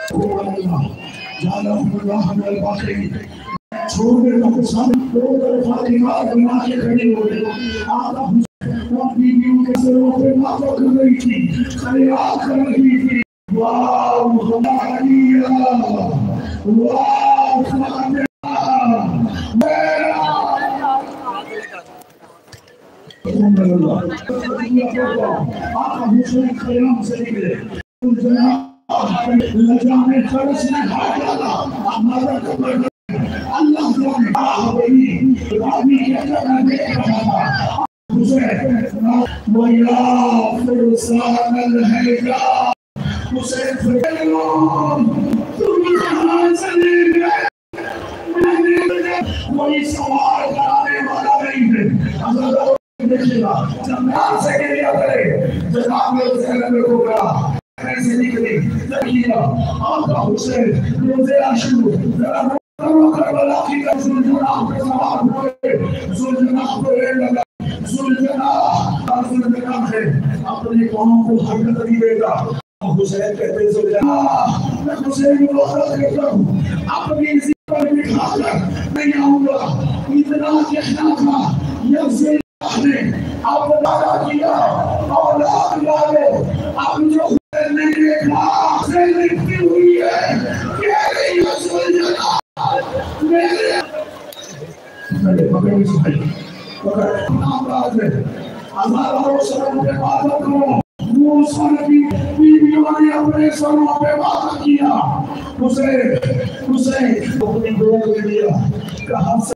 اللہ من الباقین چھوڑنے کا سامنے دو طرفہ دیوار بنا کے کھڑے ہوئے آقا حسین بیویوں کے سروں پہ ماتو کر رہی تھی خیرات کر رہی تھی واو خمالیہ واو خمالیہ آقا حسین خیام سے نکلے لجانے خرس نے کھا ڈالا ہمارا قبر اللہ جانے آہوئی رابی کے جگہ دیکھ رہا تھا حسین وَيَا فُرْسَانَ الْحِجَابِ حسین فرمایا تم کہاں چلے گئے میں نے کوئی سوال کرانے والا نہیں ہے اگر دیکھئے گا جب نام سے گریا کرے جناب میں حسین میں کو کہا ایسے نکلی دیکھئے گا آقا حسین روزے عاشور ذرا کربلا کی زلجناح پہ سوار ہوئے زلجناح پہ رہ لگا زلجناح ہے اپنی قوم کو حرکت نہیں دیتا حسین کہتے زلجناح میں حسین کو خط کرتا ہوں اپنی ذکر پر بٹھا کر نہیں آؤں گا اتنا کہنا تھا یہ زلجناح نے اب دادا کیا اولاد والے اب جو حسین نے دیکھا حسین لکھتی ہوئی ہے کہہ رہی ہے زلجناح میرے پکڑ اسمائی پکڑ نام راز ہے ہزاروں سروں پہ وعدہ کرو موسیٰ نبی بیویوں نے اپنے سروں پہ وعدہ کیا حسین اپنی دو کے لیا کہاں سے